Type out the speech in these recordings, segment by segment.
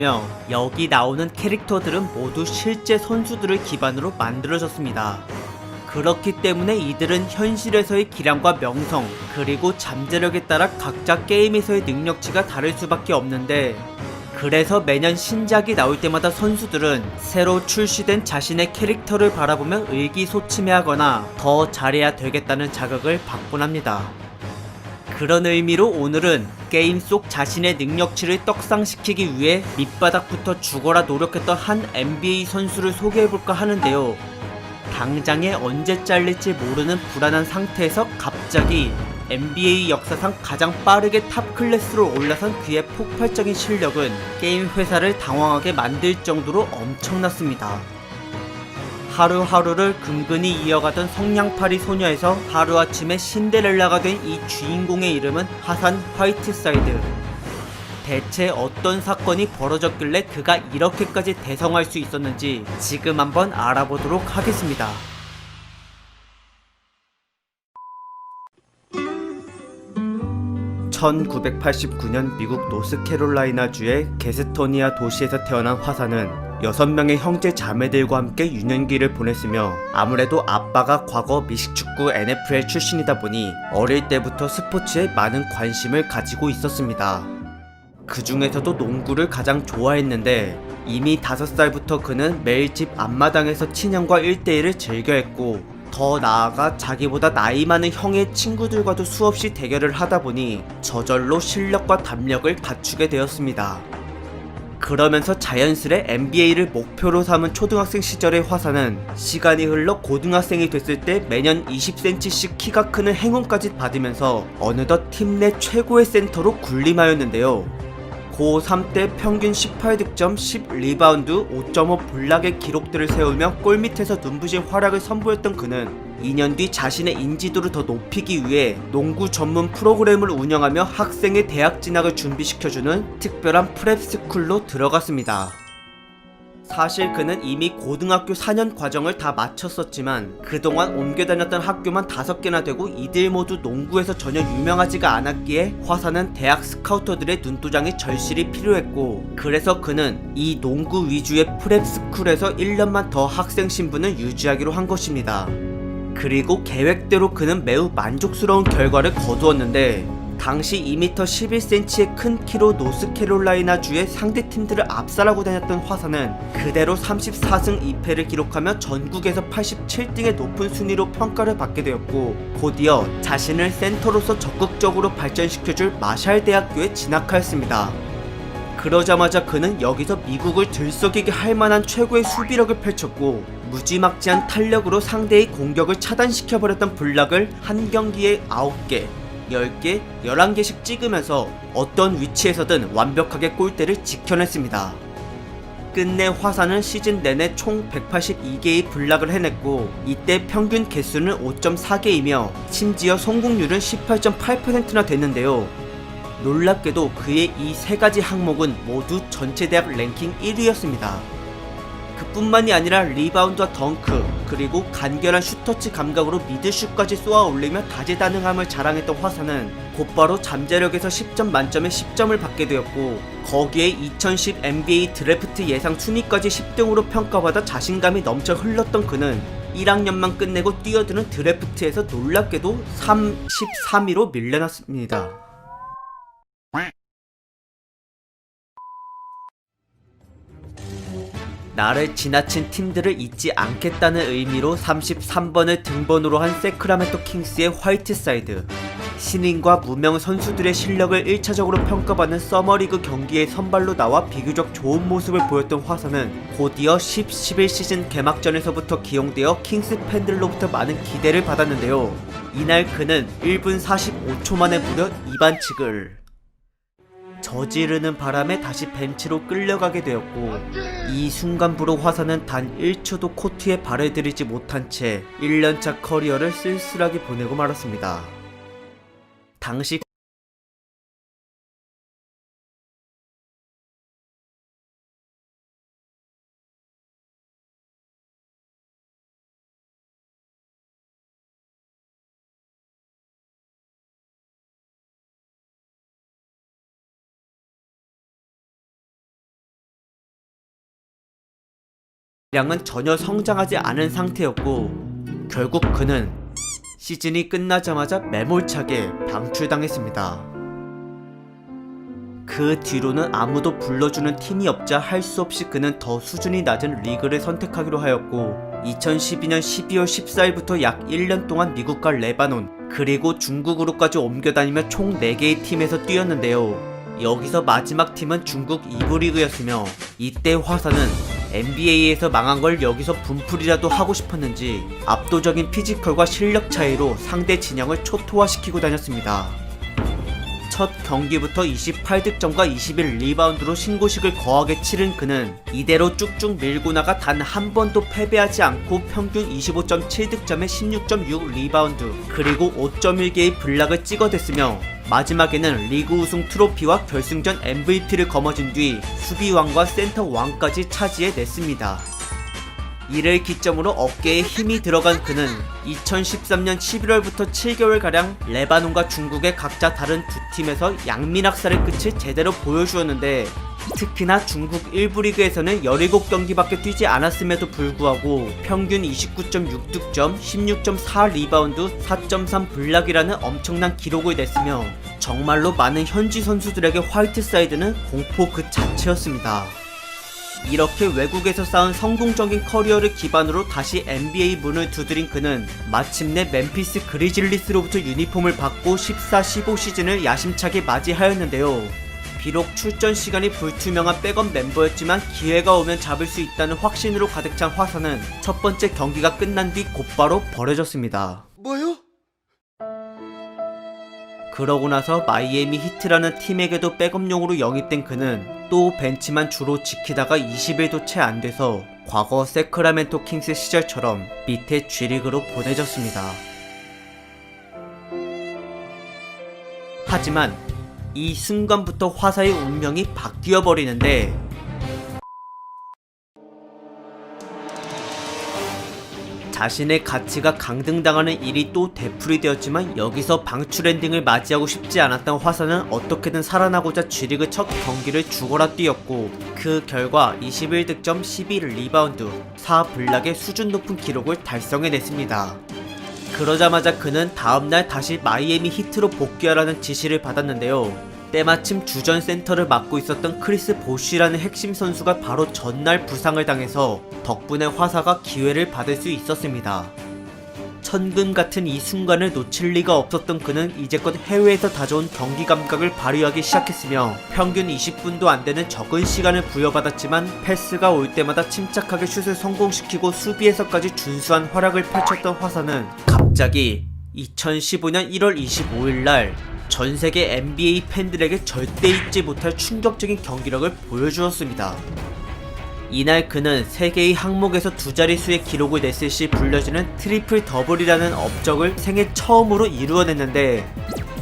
여기 나오는 캐릭터들은 모두 실제 선수들을 기반으로 만들어졌습니다. 그렇기 때문에 이들은 현실에서의 기량과 명성, 그리고 잠재력에 따라 각자 게임에서의 능력치가 다를 수밖에 없는데, 그래서 매년 신작이 나올 때마다 선수들은 새로 출시된 자신의 캐릭터를 바라보며 의기소침해하거나 더 잘해야 되겠다는 자극을 받곤 합니다. 그런 의미로 오늘은 게임 속 자신의 능력치를 떡상시키기 위해 밑바닥부터 죽어라 노력했던 한 NBA 선수를 소개해볼까 하는데요. 당장에 언제 잘릴지 모르는 불안한 상태에서 갑자기 NBA 역사상 가장 빠르게 탑 클래스로 올라선 그의 폭발적인 실력은 게임 회사를 당황하게 만들 정도로 엄청났습니다. 하루하루를 근근히 이어가던 성냥팔이 소녀에서 하루아침에 신데렐라가 된 이 주인공의 이름은 하산 화이트사이드. 대체 어떤 사건이 벌어졌길래 그가 이렇게까지 대성할 수 있었는지 지금 한번 알아보도록 하겠습니다. (1989년) 미국 노스캐롤라이나주의 게스토니아 도시에서 태어난 화사는 6명의 형제 자매들과 함께 유년기를 보냈으며, 아무래도 아빠가 과거 미식축구 NFL 출신이다 보니 어릴 때부터 스포츠에 많은 관심을 가지고 있었습니다. 그 중에서도 농구를 가장 좋아했는데, 이미 5살부터 그는 매일 집 앞마당에서 친형과 1대1을 즐겨했고, 더 나아가 자기보다 나이 많은 형의 친구들과도 수없이 대결을 하다 보니 저절로 실력과 담력을 갖추게 되었습니다. 그러면서 자연스레 NBA를 목표로 삼은 초등학생 시절의 화사는 시간이 흘러 고등학생이 됐을 때 매년 20cm씩 키가 크는 행운까지 받으면서 어느덧 팀 내 최고의 센터로 군림하였는데요. 고3 때 평균 18득점, 10리바운드, 5.5 블락의 기록들을 세우며 골밑에서 눈부신 활약을 선보였던 그는 2년 뒤 자신의 인지도를 더 높이기 위해 농구 전문 프로그램을 운영하며 학생의 대학 진학을 준비시켜주는 특별한 프랩스쿨로 들어갔습니다. 사실 그는 이미 고등학교 4년 과정을 다 마쳤었지만 그동안 옮겨 다녔던 학교만 5개나 되고 이들 모두 농구에서 전혀 유명하지가 않았기에 화사는 대학 스카우터들의 눈도장이 절실히 필요했고, 그래서 그는 이 농구 위주의 프랩스쿨에서 1년만 더 학생 신분을 유지하기로 한 것입니다. 그리고 계획대로 그는 매우 만족스러운 결과를 거두었는데, 당시 2m 11cm의 큰 키로 노스캐롤라이나주의 상대팀들을 압살하고 다녔던 화사는 그대로 34승 2패를 기록하며 전국에서 87등의 높은 순위로 평가를 받게 되었고, 곧이어 자신을 센터로서 적극적으로 발전시켜줄 마샬 대학교에 진학하였습니다. 그러자마자 그는 여기서 미국을 들썩이게 할 만한 최고의 수비력을 펼쳤고, 무지막지한 탄력으로 상대의 공격을 차단시켜버렸던 블락을 한 경기에 9개, 10개, 11개씩 찍으면서 어떤 위치에서든 완벽하게 골대를 지켜냈습니다. 끝내 화사는 시즌 내내 총 182개의 블락을 해냈고, 이때 평균 개수는 5.4개이며 심지어 성공률은 18.8%나 됐는데요. 놀랍게도 그의 이 3가지 항목은 모두 전체 대학 랭킹 1위였습니다. 그뿐만이 아니라 리바운드와 덩크, 그리고 간결한 슈터치 감각으로 미드슛까지 쏘아 올리며 다재다능함을 자랑했던 화사는 곧바로 잠재력에서 10점 만점에 10점을 받게 되었고, 거기에 2010 NBA 드래프트 예상 순위까지 10등으로 평가받아 자신감이 넘쳐 흘렀던 그는 1학년만 끝내고 뛰어드는 드래프트에서 놀랍게도 33위로 밀려났습니다. 나를 지나친 팀들을 잊지 않겠다는 의미로 33번을 등번호로 한 세크라멘토 킹스의 화이트사이드. 신인과 무명 선수들의 실력을 1차적으로 평가받는 서머리그 경기에 선발로 나와 비교적 좋은 모습을 보였던 화사는 곧이어 10-11 시즌 개막전에서부터 기용되어 킹스 팬들로부터 많은 기대를 받았는데요. 이날 그는 1분 45초 만에 무려 2반칙을 저지르는 바람에 다시 벤치로 끌려가게 되었고, 이 순간부로 화사는 단 1초도 코트에 발을 들이지 못한 채 1년차 커리어를 쓸쓸하게 보내고 말았습니다. 당시 량은 전혀 성장하지 않은 상태였고 결국 그는 시즌이 끝나자마자 매몰차게 방출당했습니다. 그 뒤로는 아무도 불러주는 팀이 없자 할 수 없이 그는 더 수준이 낮은 리그를 선택하기로 하였고 2012년 12월 14일부터 약 1년 동안 미국과 레바논 그리고 중국으로까지 옮겨다니며 총 4개의 팀에서 뛰었는데요. 여기서 마지막 팀은 중국 2부 리그였으며 이때 화사는 NBA에서 망한 걸 여기서 분풀이라도 하고 싶었는지 압도적인 피지컬과 실력 차이로 상대 진영을 초토화시키고 다녔습니다. 첫 경기부터 28득점과 21리바운드로 신고식을 거하게 치른 그는 이대로 쭉쭉 밀고 나가 단 한 번도 패배하지 않고 평균 25.7득점에 16.6리바운드 그리고 5.1개의 블락을 찍어댔으며 마지막에는 리그 우승 트로피와 결승전 MVP를 거머쥔 뒤 수비왕과 센터왕까지 차지해냈습니다. 이를 기점으로 어깨에 힘이 들어간 그는 2013년 11월부터 7개월가량 레바논과 중국의 각자 다른 두 팀에서 양민학살의 끝을 제대로 보여주었는데 특히나 중국 1부 리그에서는 17경기밖에 뛰지 않았음에도 불구하고 평균 29.6득점, 16.4리바운드, 4.3 블락이라는 엄청난 기록을 냈으며 정말로 많은 현지 선수들에게 화이트사이드는 공포 그 자체였습니다. 이렇게 외국에서 쌓은 성공적인 커리어를 기반으로 다시 NBA 문을 두드린 그는 마침내 멤피스 그리즐리스로부터 유니폼을 받고 14-15 시즌을 야심차게 맞이하였는데요. 비록 출전 시간이 불투명한 백업 멤버였지만 기회가 오면 잡을 수 있다는 확신으로 가득 찬 화사는 첫 번째 경기가 끝난 뒤 곧바로 버려졌습니다. 뭐요? 그러고 나서 마이애미 히트라는 팀에게도 백업용으로 영입된 그는 또 벤치만 주로 지키다가 20일도 채 안 돼서 과거 세크라멘토 킹스 시절처럼 밑에 G리그로 보내졌습니다. 하지만 이 순간부터 화사의 운명이 바뀌어 버리는데 자신의 가치가 강등당하는 일이 또 되풀이되었지만 여기서 방출 엔딩을 맞이하고 싶지 않았던 화사는 어떻게든 살아나고자 G리그 첫 경기를 죽어라 뛰었고 그 결과 21득점 11리바운드 4블락의 수준 높은 기록을 달성해냈습니다. 그러자마자 그는 다음날 다시 마이애미 히트로 복귀하라는 지시를 받았는데요. 때마침 주전 센터를 맡고 있었던 크리스 보쉬라는 핵심 선수가 바로 전날 부상을 당해서 덕분에 화사가 기회를 받을 수 있었습니다. 천금 같은 이 순간을 놓칠 리가 없었던 그는 이제껏 해외에서 다져온 경기 감각을 발휘하기 시작했으며 평균 20분도 안 되는 적은 시간을 부여받았지만 패스가 올 때마다 침착하게 슛을 성공시키고 수비에서까지 준수한 활약을 펼쳤던 화사는 갑자기 2015년 1월 25일 날 전세계 NBA 팬들에게 절대 잊지 못할 충격적인 경기력을 보여주었습니다. 이날 그는 3개의 항목에서 두 자릿수의 기록을 냈을 시 불려지는 트리플 더블이라는 업적을 생애 처음으로 이루어냈는데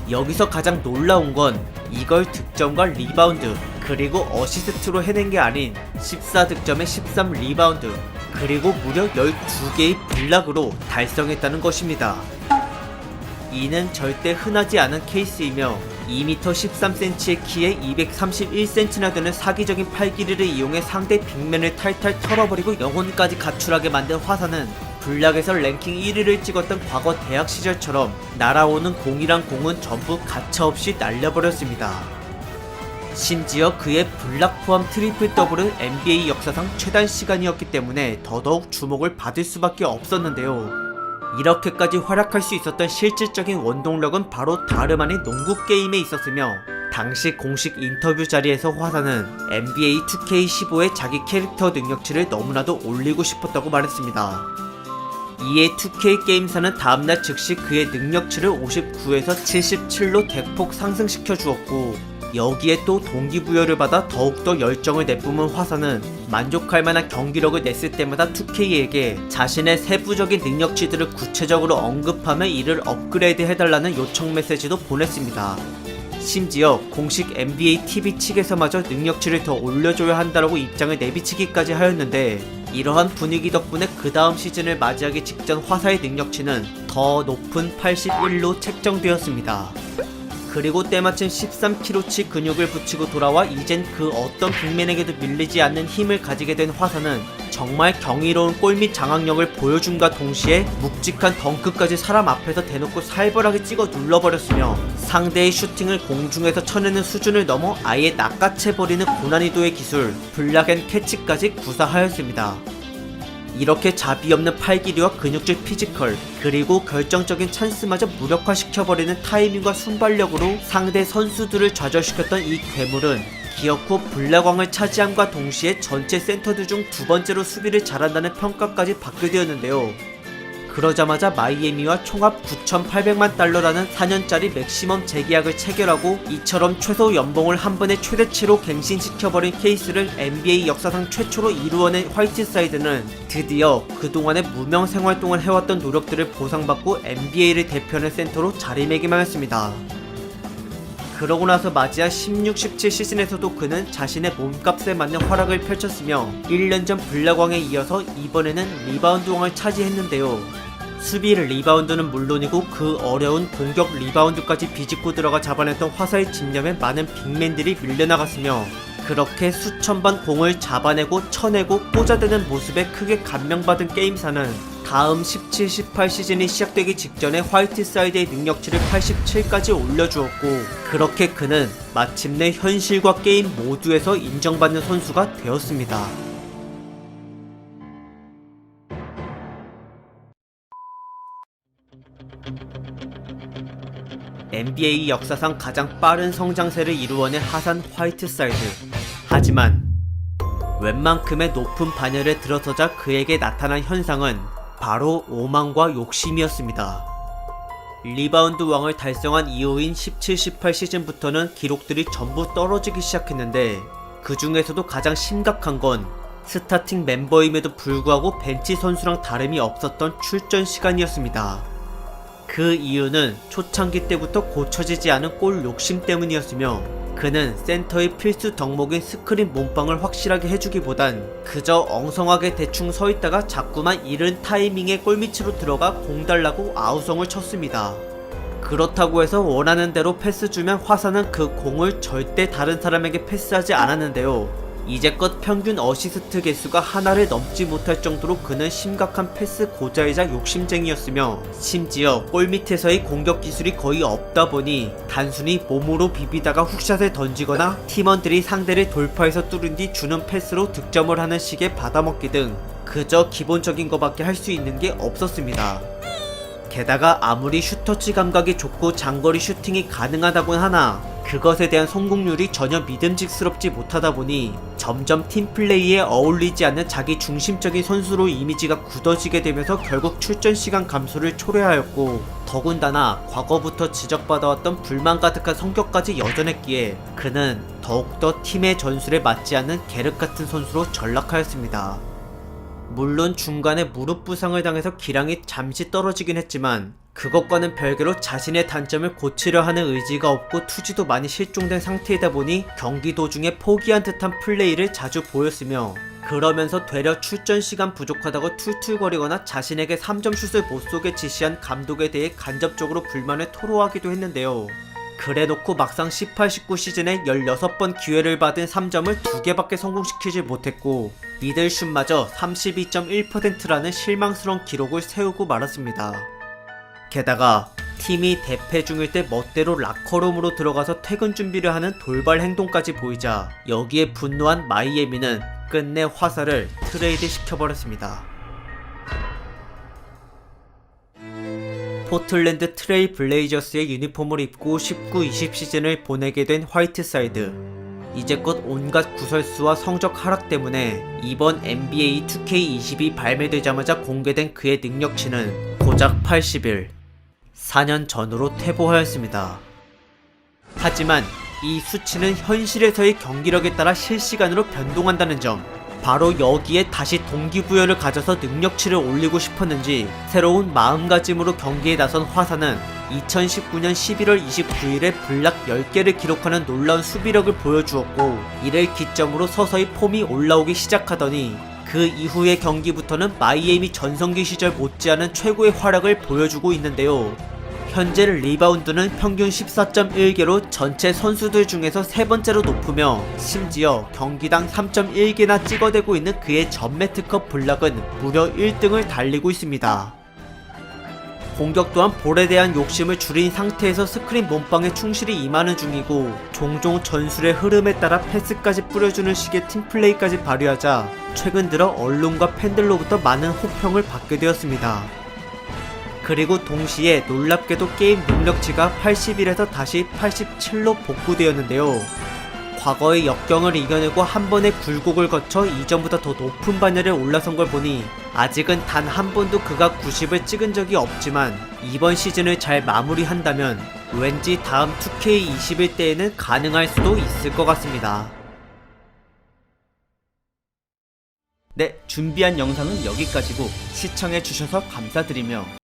여기서 가장 놀라운 건 이걸 득점과 리바운드 그리고 어시스트로 해낸 게 아닌 14득점에 13리바운드 그리고 무려 12개의 블락으로 달성했다는 것입니다. 이는 절대 흔하지 않은 케이스이며 2m 13cm의 키에 231cm나 되는 사기적인 팔 길이를 이용해 상대 빅맨을 탈탈 털어버리고 영혼까지 가출하게 만든 화사는 블락에서 랭킹 1위를 찍었던 과거 대학 시절처럼 날아오는 공이랑 공은 전부 가차없이 날려버렸습니다. 심지어 그의 블락 포함 트리플 더블은 NBA 역사상 최단 시간이었기 때문에 더더욱 주목을 받을 수밖에 없었는데요. 이렇게까지 활약할 수 있었던 실질적인 원동력은 바로 다름 아닌 농구 게임에 있었으며 당시 공식 인터뷰 자리에서 화사는 NBA 2K15의 자기 캐릭터 능력치를 너무나도 올리고 싶었다고 말했습니다. 이에 2K 게임사는 다음날 즉시 그의 능력치를 59에서 77로 대폭 상승시켜 주었고 여기에 또 동기부여를 받아 더욱더 열정을 내뿜은 화사는 만족할 만한 경기력을 냈을 때마다 2K에게 자신의 세부적인 능력치들을 구체적으로 언급하며 이를 업그레이드 해달라는 요청 메시지도 보냈습니다. 심지어 공식 NBA TV 측에서마저 능력치를 더 올려줘야 한다라고 입장을 내비치기까지 하였는데 이러한 분위기 덕분에 그 다음 시즌을 맞이하기 직전 화사의 능력치는 더 높은 81로 책정되었습니다. 그리고 때마침 13kg치 근육을 붙이고 돌아와 이젠 그 어떤 빅맨에게도 밀리지 않는 힘을 가지게 된 화사는 정말 경이로운 골밑 장악력을 보여줌과 동시에 묵직한 덩크까지 사람 앞에서 대놓고 살벌하게 찍어 눌러버렸으며 상대의 슈팅을 공중에서 쳐내는 수준을 넘어 아예 낚아채버리는 고난이도의 기술 블락앤 캐치까지 구사하였습니다. 이렇게 자비 없는 팔길이와 근육질 피지컬, 그리고 결정적인 찬스마저 무력화시켜버리는 타이밍과 순발력으로 상대 선수들을 좌절시켰던 이 괴물은 기어코 블락왕을 차지함과 동시에 전체 센터들 중 두 번째로 수비를 잘한다는 평가까지 받게 되었는데요. 그러자마자 마이애미와 총합 9,800만 달러라는 4년짜리 맥시멈 재계약을 체결하고 이처럼 최소 연봉을 한 번에 최대치로 갱신시켜버린 케이스를 NBA 역사상 최초로 이루어낸 화이트사이드는 드디어 그동안의 무명 생활동안 해왔던 노력들을 보상받고 NBA를 대표하는 센터로 자리매김하였습니다. 그러고 나서 맞이한 16-17 시즌에서도 그는 자신의 몸값에 맞는 활약을 펼쳤으며 1년 전 블락왕에 이어서 이번에는 리바운드왕을 차지했는데요. 수비 리바운드는 물론이고 그 어려운 공격 리바운드까지 비집고 들어가 잡아냈던 화사의 집념에 많은 빅맨들이 밀려나갔으며 그렇게 수천 번 공을 잡아내고 쳐내고 꽂아대는 모습에 크게 감명받은 게임사는 다음 17-18 시즌이 시작되기 직전에 화이트사이드의 능력치를 87까지 올려주었고 그렇게 그는 마침내 현실과 게임 모두에서 인정받는 선수가 되었습니다. NBA 역사상 가장 빠른 성장세를 이루어낸 하산 화이트사이드. 하지만 웬만큼의 높은 반열에 들어서자 그에게 나타난 현상은 바로 오만과 욕심이었습니다. 리바운드 왕을 달성한 이후인 17-18 시즌부터는 기록들이 전부 떨어지기 시작했는데 그 중에서도 가장 심각한 건 스타팅 멤버임에도 불구하고 벤치 선수랑 다름이 없었던 출전 시간이었습니다. 그 이유는 초창기 때부터 고쳐지지 않은 골 욕심 때문이었으며 그는 센터의 필수 덕목인 스크린 몸빵을 확실하게 해주기보단 그저 엉성하게 대충 서있다가 자꾸만 이른 타이밍에 골밑으로 들어가 공 달라고 아우성을 쳤습니다. 그렇다고 해서 원하는 대로 패스 주면 화사는 그 공을 절대 다른 사람에게 패스하지 않았는데요. 이제껏 평균 어시스트 개수가 하나를 넘지 못할 정도로 그는 심각한 패스 고자이자 욕심쟁이였으며 심지어 골밑에서의 공격 기술이 거의 없다 보니 단순히 몸으로 비비다가 훅샷을 던지거나 팀원들이 상대를 돌파해서 뚫은 뒤 주는 패스로 득점을 하는 식의 받아먹기 등 그저 기본적인 것밖에 할 수 있는 게 없었습니다. 게다가 아무리 슈터치 감각이 좋고 장거리 슈팅이 가능하다곤 하나 그것에 대한 성공률이 전혀 믿음직스럽지 못하다 보니 점점 팀플레이에 어울리지 않는 자기 중심적인 선수로 이미지가 굳어지게 되면서 결국 출전 시간 감소를 초래하였고 더군다나 과거부터 지적받아왔던 불만 가득한 성격까지 여전했기에 그는 더욱더 팀의 전술에 맞지 않는 계륵같은 선수로 전락하였습니다. 물론 중간에 무릎 부상을 당해서 기량이 잠시 떨어지긴 했지만 그것과는 별개로 자신의 단점을 고치려 하는 의지가 없고 투지도 많이 실종된 상태이다 보니 경기 도중에 포기한 듯한 플레이를 자주 보였으며 그러면서 되려 출전 시간 부족하다고 툴툴거리거나 자신에게 3점 슛을 못 쏘게 지시한 감독에 대해 간접적으로 불만을 토로하기도 했는데요. 그래놓고 막상 18-19 시즌에 16번 기회를 받은 3점을 2개밖에 성공시키지 못했고 미들슛마저 32.1%라는 실망스러운 기록을 세우고 말았습니다. 게다가 팀이 대패 중일 때 멋대로 라커룸으로 들어가서 퇴근 준비를 하는 돌발 행동까지 보이자 여기에 분노한 마이애미는 끝내 화사를 트레이드 시켜버렸습니다. 포틀랜드 트레일 블레이저스의 유니폼을 입고 19-20 시즌을 보내게 된 화이트사이드. 이제껏 온갖 구설수와 성적 하락 때문에 이번 NBA 2K22 발매되자마자 공개된 그의 능력치는 고작 80일, 4년 전으로 퇴보하였습니다. 하지만 이 수치는 현실에서의 경기력에 따라 실시간으로 변동한다는 점, 바로 여기에 다시 동기부여를 가져서 능력치를 올리고 싶었는지 새로운 마음가짐으로 경기에 나선 화사는 2019년 11월 29일에 블락 10개를 기록하는 놀라운 수비력을 보여주었고 이를 기점으로 서서히 폼이 올라오기 시작하더니 그 이후의 경기부터는 마이애미 전성기 시절 못지않은 최고의 활약을 보여주고 있는데요. 현재 리바운드는 평균 14.1개로 전체 선수들 중에서 세 번째로 높으며 심지어 경기당 3.1개나 찍어대고 있는 그의 전매특허 블락은 무려 1등을 달리고 있습니다. 공격 또한 볼에 대한 욕심을 줄인 상태에서 스크린 몸빵에 충실히 임하는 중이고 종종 전술의 흐름에 따라 패스까지 뿌려주는 식의 팀플레이까지 발휘하자 최근 들어 언론과 팬들로부터 많은 호평을 받게 되었습니다. 그리고 동시에 놀랍게도 게임 능력치가 81에서 다시 87로 복구되었는데요. 과거의 역경을 이겨내고 한 번의 굴곡을 거쳐 이전보다 더 높은 반열에 올라선 걸 보니 아직은 단 한 번도 그가 90을 찍은 적이 없지만 이번 시즌을 잘 마무리한다면 왠지 다음 2K21 때에는 가능할 수도 있을 것 같습니다. 네, 준비한 영상은 여기까지고 시청해주셔서 감사드리며